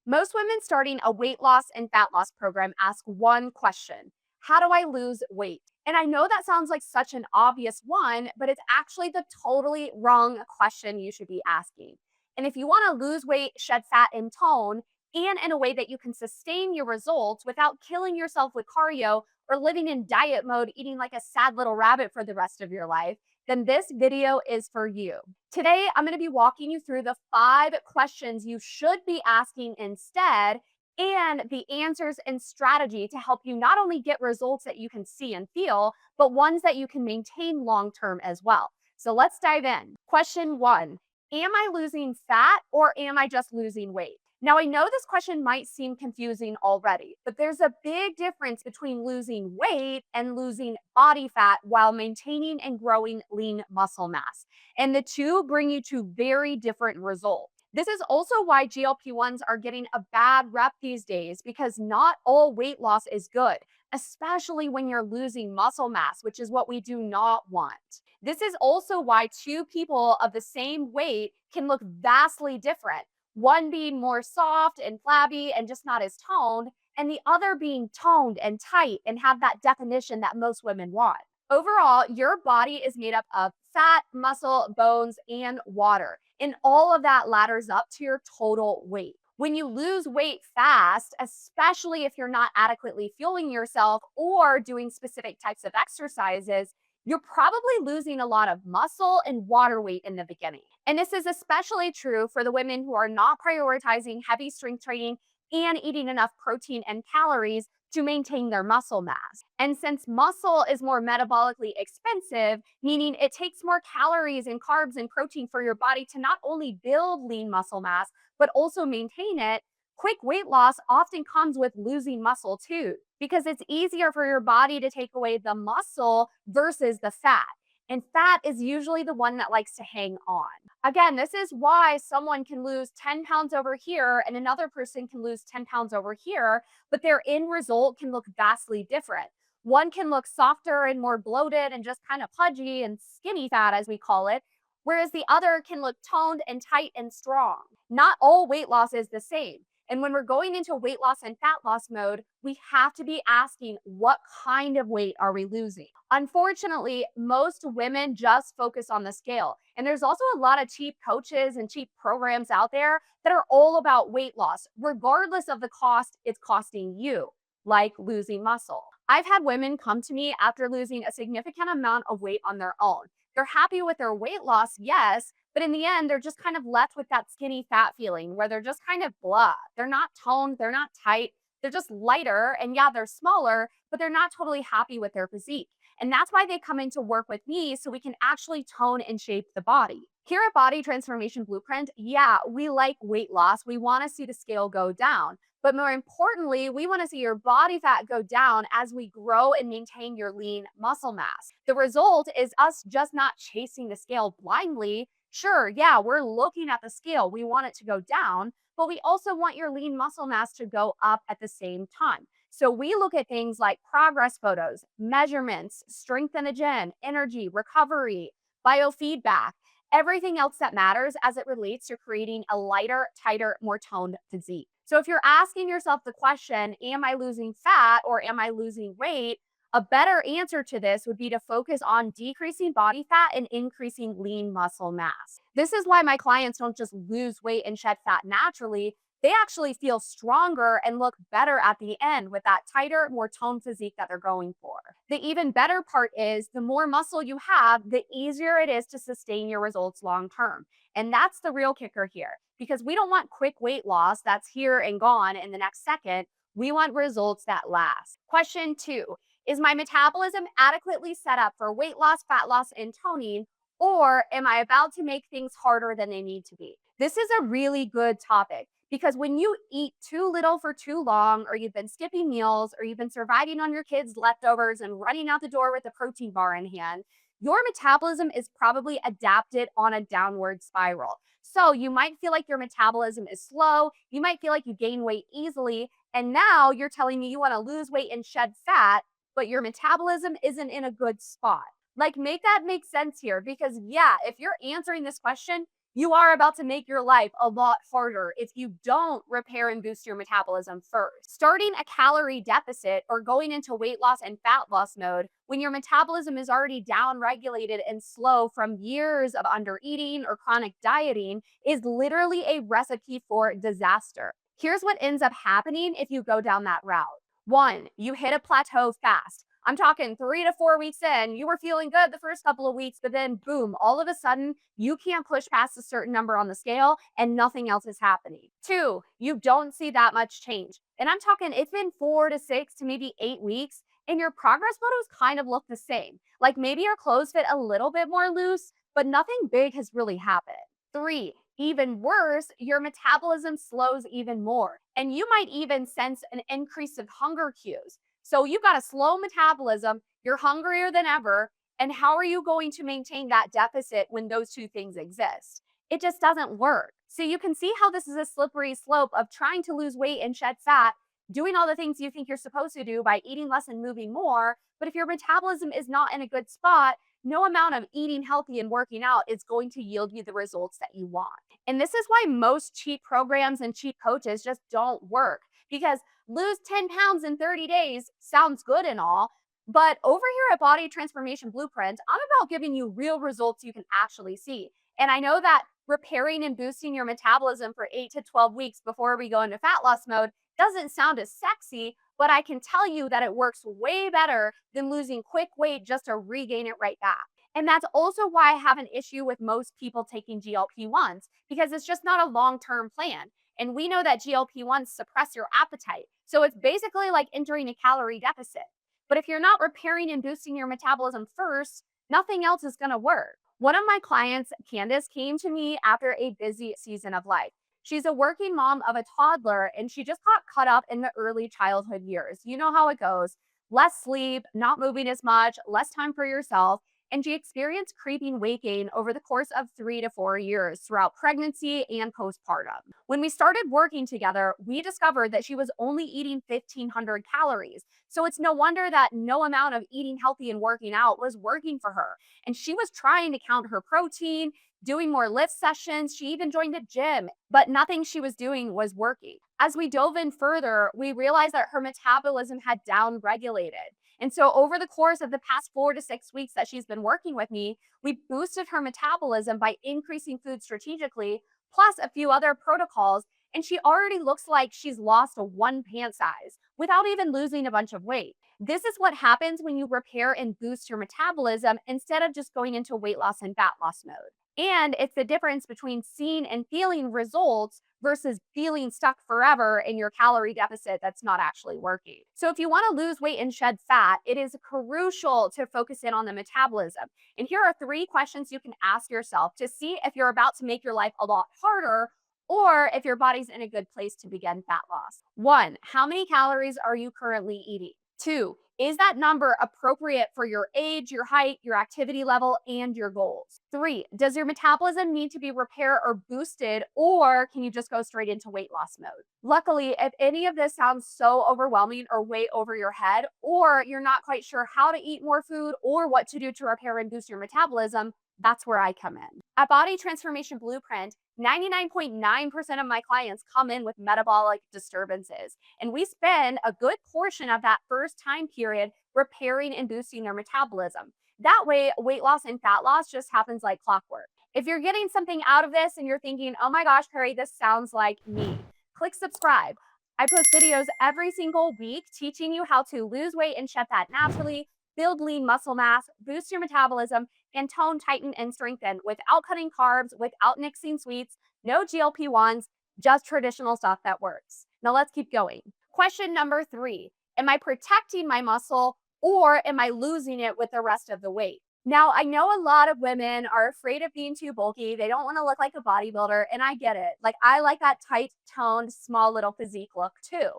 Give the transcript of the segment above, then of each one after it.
Most women starting a weight loss and fat loss program ask one question: how do I lose weight? And I know that sounds like such an obvious one, but it's actually the totally wrong question you should be asking. And if you want to lose weight, shed fat, and tone, and in a way that you can sustain your results without killing yourself with cardio or living in diet mode, eating like a sad little rabbit for the rest of your life, then this video is for you. Today, I'm going to be walking you through the 5 questions you should be asking instead and the answers and strategy to help you not only get results that you can see and feel, but ones that you can maintain long term as well. So let's dive in. Question 1: am I losing fat or am I just losing weight? Now, I know this question might seem confusing already, but there's a big difference between losing weight and losing body fat while maintaining and growing lean muscle mass. And the two bring you to very different results. This is also why GLP-1s are getting a bad rep these days, because not all weight loss is good, especially when you're losing muscle mass, which is what we do not want. This is also why two people of the same weight can look vastly different, one being more soft and flabby and just not as toned, and the other being toned and tight and have that definition that most women want. Overall, your body is made up of fat, muscle, bones, and water. And all of that ladders up to your total weight. When you lose weight fast, especially if you're not adequately fueling yourself or doing specific types of exercises, you're probably losing a lot of muscle and water weight in the beginning. And this is especially true for the women who are not prioritizing heavy strength training and eating enough protein and calories to maintain their muscle mass. And since muscle is more metabolically expensive, meaning it takes more calories and carbs and protein for your body to not only build lean muscle mass, but also maintain it, quick weight loss often comes with losing muscle too, because it's easier for your body to take away the muscle versus the fat. And fat is usually the one that likes to hang on. Again, this is why someone can lose 10 pounds over here and another person can lose 10 pounds over here, but their end result can look vastly different. One can look softer and more bloated and just kind of pudgy and skinny fat, as we call it, whereas the other can look toned and tight and strong. Not all weight loss is the same. And when we're going into weight loss and fat loss mode, we have to be asking, what kind of weight are we losing? Unfortunately, most women just focus on the scale. And there's also a lot of cheap coaches and cheap programs out there that are all about weight loss, regardless of the cost it's costing you, like losing muscle. I've had women come to me after losing a significant amount of weight on their own. They're happy with their weight loss, yes, but in the end, they're just kind of left with that skinny fat feeling where they're just kind of blah. They're not toned, they're not tight, they're just lighter. And yeah, they're smaller, but they're not totally happy with their physique. And that's why they come in to work with me so we can actually tone and shape the body. Here at Body Transformation Blueprint, yeah, we like weight loss. We want to see the scale go down. But more importantly, we want to see your body fat go down as we grow and maintain your lean muscle mass. The result is us just not chasing the scale blindly. Sure, yeah, we're looking at the scale. We want it to go down, but we also want your lean muscle mass to go up at the same time. So we look at things like progress photos, measurements, strength in the gym, energy, recovery, biofeedback, everything else that matters as it relates to creating a lighter, tighter, more toned physique. So if you're asking yourself the question, am I losing fat or am I losing weight? A better answer to this would be to focus on decreasing body fat and increasing lean muscle mass. This is why my clients don't just lose weight and shed fat naturally. They actually feel stronger and look better at the end with that tighter, more toned physique that they're going for. The even better part is the more muscle you have, the easier it is to sustain your results long term. And that's the real kicker here, because we don't want quick weight loss that's here and gone in the next second. We want results that last. Question 2: is my metabolism adequately set up for weight loss, fat loss, and toning, or am I about to make things harder than they need to be? This is a really good topic because when you eat too little for too long, or you've been skipping meals, or you've been surviving on your kids' leftovers and running out the door with a protein bar in hand, your metabolism is probably adapted on a downward spiral. So you might feel like your metabolism is slow. You might feel like you gain weight easily. And now you're telling me you want to lose weight and shed fat, but your metabolism isn't in a good spot. Like, make that make sense here, because yeah, if you're answering this question, You are about to make your life a lot harder if you don't repair and boost your metabolism first. Starting a calorie deficit or going into weight loss and fat loss mode when your metabolism is already down regulated and slow from years of under eating or chronic dieting is literally a recipe for disaster. Here's what ends up happening if you go down that route. One, you hit a plateau fast. I'm talking 3 to 4 weeks in, you were feeling good the first couple of weeks, but then boom, all of a sudden, you can't push past a certain number on the scale and nothing else is happening. Two, you don't see that much change. And I'm talking, it's been 4 to 6 to maybe 8 weeks, and your progress photos kind of look the same. Like maybe your clothes fit a little bit more loose, but nothing big has really happened. Three, even worse, your metabolism slows even more. And you might even sense an increase of hunger cues. So you've got a slow metabolism, you're hungrier than ever. And how are you going to maintain that deficit when those two things exist? It just doesn't work. So you can see how this is a slippery slope of trying to lose weight and shed fat, doing all the things you think you're supposed to do by eating less and moving more. But if your metabolism is not in a good spot, no amount of eating healthy and working out is going to yield you the results that you want. And this is why most cheat programs and cheat coaches just don't work, because lose 10 pounds in 30 days sounds good and all. But over here at Body Transformation Blueprint, I'm about giving you real results you can actually see. And I know that repairing and boosting your metabolism for 8 to 12 weeks before we go into fat loss mode doesn't sound as sexy, but I can tell you that it works way better than losing quick weight just to regain it right back. And that's also why I have an issue with most people taking GLP-1s, because it's just not a long-term plan. And we know that GLP-1s suppress your appetite. So it's basically like entering a calorie deficit. But if you're not repairing and boosting your metabolism first, nothing else is going to work. One of my clients, Candace, came to me after a busy season of life. She's a working mom of a toddler and she just got caught up in the early childhood years. You know how it goes: less sleep, not moving as much, less time for yourself. And she experienced creeping weight gain over the course of 3 to 4 years throughout pregnancy and postpartum. When we started working together, we discovered that she was only eating 1,500 calories. So it's no wonder that no amount of eating healthy and working out was working for her. And she was trying to count her protein, doing more lift sessions. She even joined a gym, but nothing she was doing was working. As we dove in further, we realized that her metabolism had down regulated. And so, over the course of the past 4 to 6 weeks that she's been working with me, we boosted her metabolism by increasing food strategically, plus a few other protocols. And she already looks like she's lost a 1 pant size without even losing a bunch of weight. This is what happens when you repair and boost your metabolism instead of just going into weight loss and fat loss mode. And it's the difference between seeing and feeling results versus feeling stuck forever in your calorie deficit that's not actually working. So, if you want to lose weight and shed fat, it is crucial to focus in on the metabolism. And here are 3 questions you can ask yourself to see if you're about to make your life a lot harder or if your body's in a good place to begin fat loss. One, how many calories are you currently eating? Two, is that number appropriate for your age, your height, your activity level, and your goals? Three, does your metabolism need to be repaired or boosted, or can you just go straight into weight loss mode? Luckily, if any of this sounds so overwhelming or way over your head, or you're not quite sure how to eat more food or what to do to repair and boost your metabolism, that's where I come in. At Body Transformation Blueprint, 99.9% of my clients come in with metabolic disturbances. And we spend a good portion of that first time period repairing and boosting their metabolism. That way, weight loss and fat loss just happens like clockwork. If you're getting something out of this and you're thinking, oh my gosh, Perry, this sounds like me, click subscribe. I post videos every single week teaching you how to lose weight and shed fat naturally, build lean muscle mass, boost your metabolism, and tone, tighten, and strengthen without cutting carbs, without mixing sweets, no GLP-1s, just traditional stuff that works. Now let's keep going. Question number 3, am I protecting my muscle or am I losing it with the rest of the weight? Now, I know a lot of women are afraid of being too bulky. They don't want to look like a bodybuilder, and I get it. Like, I like that tight, toned, small little physique look too.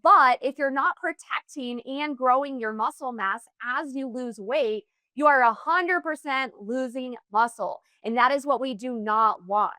But if you're not protecting and growing your muscle mass as you lose weight, you are 100% losing muscle. And that is what we do not want.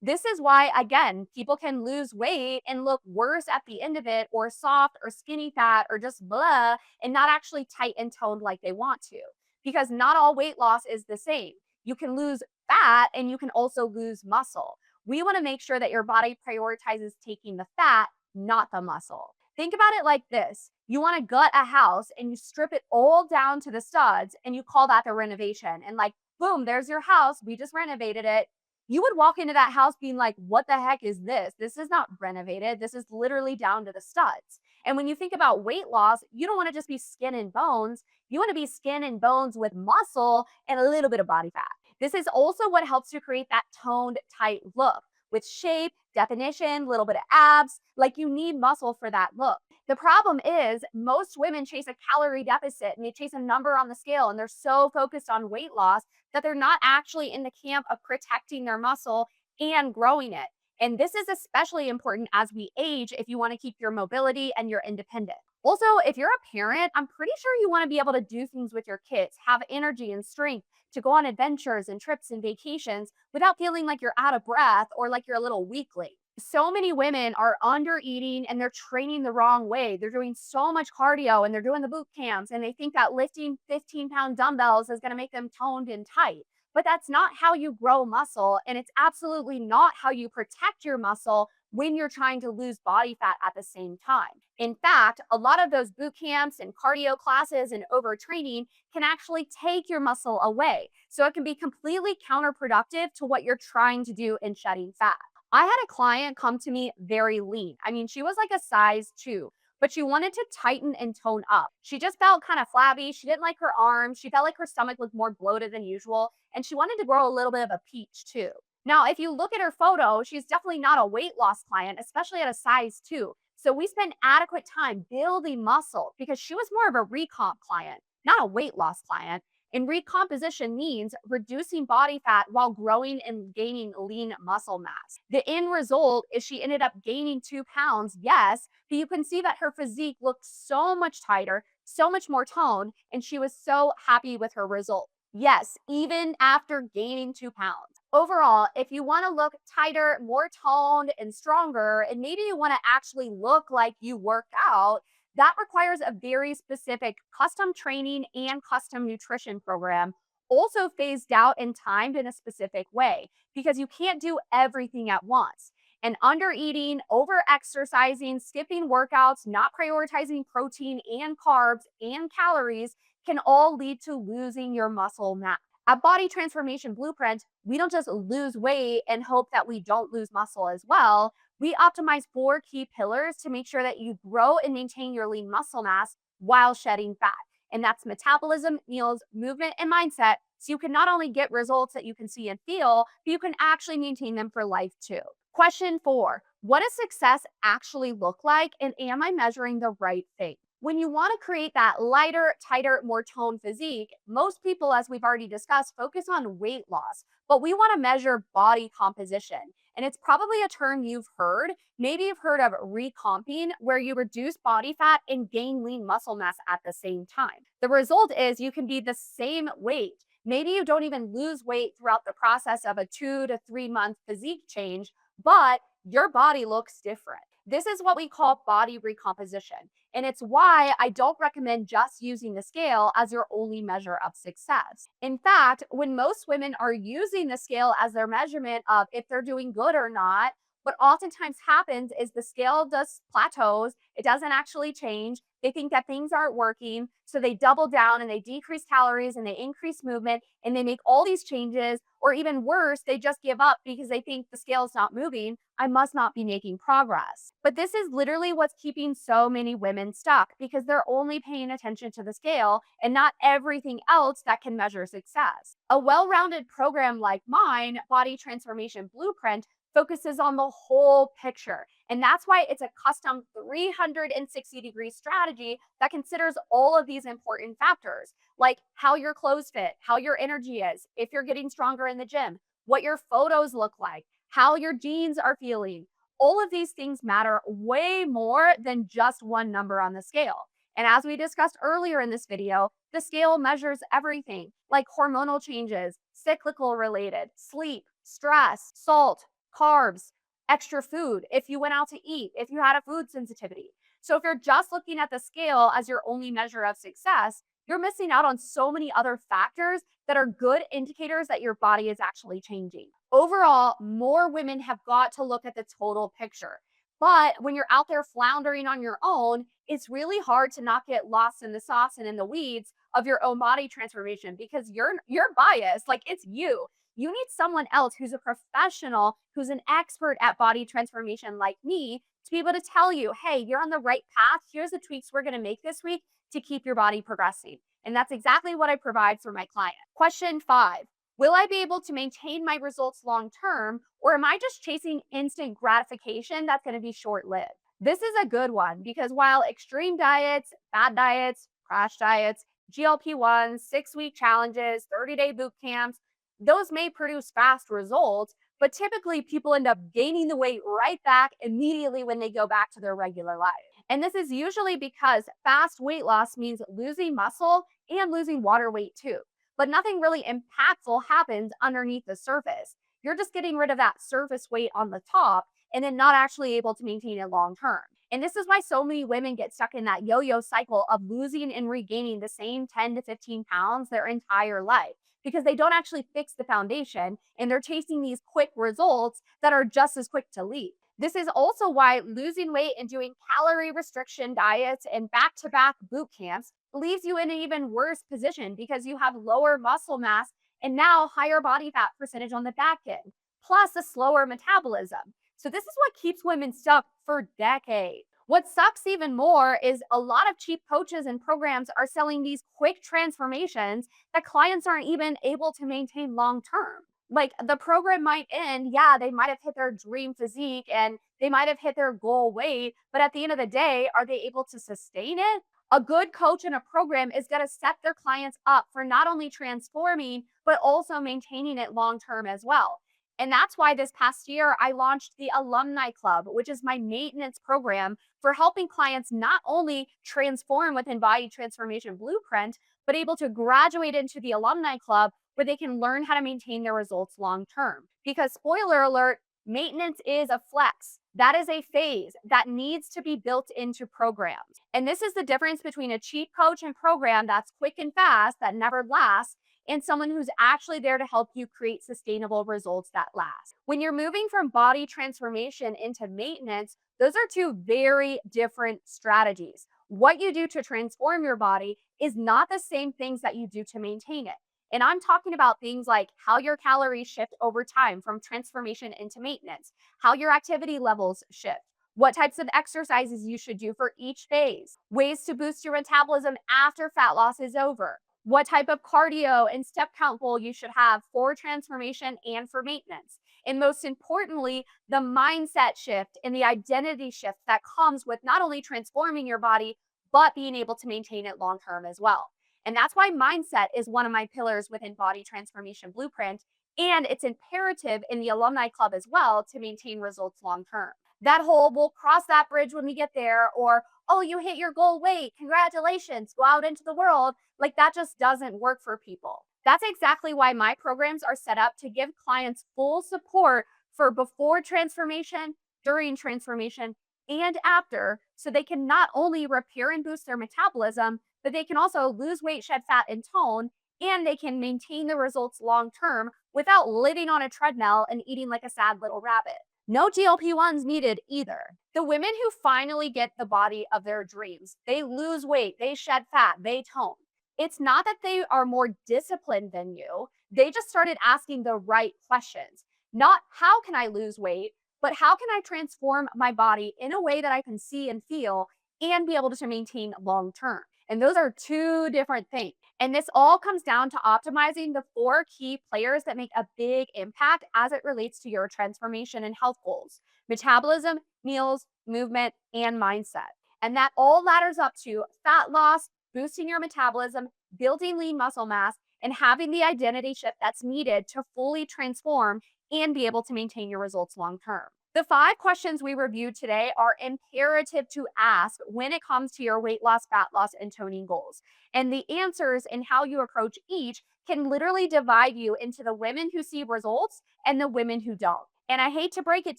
This is why, again, people can lose weight and look worse at the end of it, or soft or skinny fat or just blah, and not actually tight and toned like they want to. Because not all weight loss is the same. You can lose fat and you can also lose muscle. We want to make sure that your body prioritizes taking the fat, not the muscle. Think about it like this: you want to gut a house and you strip it all down to the studs and you call that the renovation. And like, boom, there's your house. We just renovated it. You would walk into that house being like, what the heck is this? This is not renovated. This is literally down to the studs. And when you think about weight loss, you don't want to just be skin and bones. You want to be skin and bones with muscle and a little bit of body fat. This is also what helps to create that toned, tight look with shape, definition, little bit of abs. Like, you need muscle for that look. The problem is most women chase a calorie deficit and they chase a number on the scale and they're so focused on weight loss that they're not actually in the camp of protecting their muscle and growing it. And this is especially important as we age if you want to keep your mobility and your independence. Also, if you're a parent, I'm pretty sure you want to be able to do things with your kids, have energy and strength to go on adventures and trips and vacations without feeling like you're out of breath or like you're a little weakly. So many women are under eating and they're training the wrong way. They're doing so much cardio and they're doing the boot camps and they think that lifting 15-pound dumbbells is going to make them toned and tight. But that's not how you grow muscle. And it's absolutely not how you protect your muscle when you're trying to lose body fat at the same time. In fact, a lot of those boot camps and cardio classes and overtraining can actually take your muscle away. So it can be completely counterproductive to what you're trying to do in shedding fat. I had a client come to me very lean. I mean, she was like a size 2, but she wanted to tighten and tone up. She just felt kind of flabby. She didn't like her arms. She felt like her stomach looked more bloated than usual. And she wanted to grow a little bit of a peach too. Now, if you look at her photo, she's definitely not a weight loss client, especially at a size 2. So we spent adequate time building muscle because she was more of a recomp client, not a weight loss client. And recomposition means reducing body fat while growing and gaining lean muscle mass. The end result is she ended up gaining 2 pounds, yes, but you can see that her physique looked so much tighter, so much more toned, and she was so happy with her result. Yes, even after gaining 2 pounds. Overall, if you want to look tighter, more toned, and stronger, and maybe you want to actually look like you work out, that requires a very specific custom training and custom nutrition program, also phased out and timed in a specific way, because you can't do everything at once. And under eating, over exercising, skipping workouts, not prioritizing protein and carbs and calories can all lead to losing your muscle mass. At Body Transformation Blueprint, we don't just lose weight and hope that we don't lose muscle as well. We optimize 4 key pillars to make sure that you grow and maintain your lean muscle mass while shedding fat. And that's metabolism, meals, movement, and mindset. So you can not only get results that you can see and feel, but you can actually maintain them for life too. Question 4: what does success actually look like? And am I measuring the right thing? When you want to create that lighter, tighter, more toned physique, most people, as we've already discussed, focus on weight loss, but we want to measure body composition. And it's probably a term you've heard. Maybe you've heard of recomping, where you reduce body fat and gain lean muscle mass at the same time. The result is you can be the same weight. Maybe you don't even lose weight throughout the process of a 2 to 3 month physique change, but your body looks different. This is what we call body recomposition. And it's why I don't recommend just using the scale as your only measure of success. In fact, when most women are using the scale as their measurement of if they're doing good or not, what oftentimes happens is the scale just plateaus. It doesn't actually change. They think that things aren't working. So they double down and they decrease calories and they increase movement and they make all these changes. Or even worse, they just give up because they think the scale is not moving. I must not be making progress. But this is literally what's keeping so many women stuck, because they're only paying attention to the scale and not everything else that can measure success. A well rounded program like mine, Body Transformation Blueprint, focuses on the whole picture. And that's why it's a custom 360-degree strategy that considers all of these important factors, like how your clothes fit, how your energy is, if you're getting stronger in the gym, what your photos look like, how your jeans are feeling. All of these things matter way more than just one number on the scale. And as we discussed earlier in this video, the scale measures everything like hormonal changes, cyclical related, sleep, stress, salt, carbs, extra food, if you went out to eat, if you had a food sensitivity. So if you're just looking at the scale as your only measure of success, You're missing out on so many other factors that are good indicators that your body is actually changing. Overall, more women have got to look at the total picture. But when you're out there floundering on your own, it's really hard to not get lost in the sauce and in the weeds of your own body transformation because you're biased. Like it's you. You need someone else who's a professional, who's an expert at body transformation like me to be able to tell you, hey, you're on the right path. Here's the tweaks we're going to make this week to keep your body progressing. And that's exactly what I provide for my client. Question 5. Will I be able to maintain my results long term, or am I just chasing instant gratification that's going to be short lived? This is a good one because while extreme diets, fad diets, crash diets, GLP-1s, 6-week challenges, 30-day boot camps, those may produce fast results, but typically people end up gaining the weight right back immediately when they go back to their regular life. And this is usually because fast weight loss means losing muscle and losing water weight too. But nothing really impactful happens underneath the surface. You're just getting rid of that surface weight on the top and then not actually able to maintain it long term. And this is why so many women get stuck in that yo yo cycle of losing and regaining the same 10 to 15 pounds their entire life because they don't actually fix the foundation and they're chasing these quick results that are just as quick to leave. This is also why losing weight and doing calorie restriction diets and back to back boot camps leaves you in an even worse position because you have lower muscle mass and now higher body fat percentage on the back end, plus a slower metabolism. So, this is what keeps women stuck for decades. What sucks even more is a lot of cheap coaches and programs are selling these quick transformations that clients aren't even able to maintain long term. Like the program might end, yeah, they might have hit their dream physique and they might have hit their goal weight, but at the end of the day, are they able to sustain it? A good coach in a program is going to set their clients up for not only transforming, but also maintaining it long term as well. And that's why this past year, I launched the Alumni Club, which is my maintenance program for helping clients not only transform within Body Transformation Blueprint, but able to graduate into the Alumni Club where they can learn how to maintain their results long term. Because, spoiler alert, maintenance is a flex. That is a phase that needs to be built into programs. And this is the difference between a cheap coach and program that's quick and fast, that never lasts, and someone who's actually there to help you create sustainable results that last. When you're moving from body transformation into maintenance, those are two very different strategies. What you do to transform your body is not the same things that you do to maintain it. And I'm talking about things like how your calories shift over time from transformation into maintenance, how your activity levels shift, what types of exercises you should do for each phase, ways to boost your metabolism after fat loss is over, what type of cardio and step count goal you should have for transformation and for maintenance. And most importantly, the mindset shift and the identity shift that comes with not only transforming your body, but being able to maintain it long term as well. And that's why mindset is one of my pillars within Body Transformation Blueprint. And it's imperative in the Alumni Club as well to maintain results long term. That whole, we'll cross that bridge when we get there, or, oh, you hit your goal weight, congratulations, go out into the world. Like that just doesn't work for people. That's exactly why my programs are set up to give clients full support for before transformation, during transformation, and after, so they can not only repair and boost their metabolism, but they can also lose weight, shed fat, and tone, and they can maintain the results long term without living on a treadmill and eating like a sad little rabbit. No GLP-1s needed either. The women who finally get the body of their dreams, they lose weight, they shed fat, they tone. It's not that they are more disciplined than you. They just started asking the right questions. Not how can I lose weight, but how can I transform my body in a way that I can see and feel and be able to maintain long term. And those are two different things. And this all comes down to optimizing the 4 key players that make a big impact as it relates to your transformation and health goals: metabolism, meals, movement, and mindset. And that all ladders up to fat loss, boosting your metabolism, building lean muscle mass, and having the identity shift that's needed to fully transform and be able to maintain your results long term. The 5 questions we reviewed today are imperative to ask when it comes to your weight loss, fat loss, and toning goals. And the answers and how you approach each can literally divide you into the women who see results and the women who don't. And I hate to break it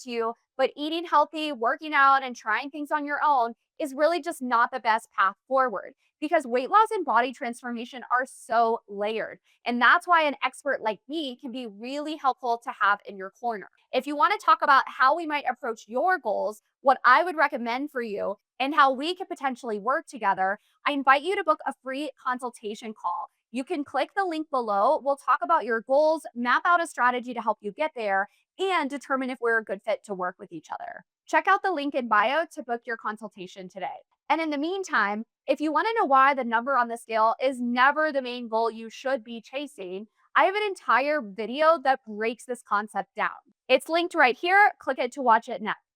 to you, But eating healthy, working out, and trying things on your own is really just not the best path forward because weight loss and body transformation are so layered. And that's why an expert like me can be really helpful to have in your corner. If you want to talk about how we might approach your goals, what I would recommend for you, and how we could potentially work together, I invite you to book a free consultation call. You can click the link below. We'll talk about your goals, map out a strategy to help you get there, and determine if we're a good fit to work with each other. Check out the link in bio to book your consultation today. And in the meantime, if you want to know why the number on the scale is never the main goal you should be chasing, I have an entire video that breaks this concept down. It's linked right here. Click it to watch it next.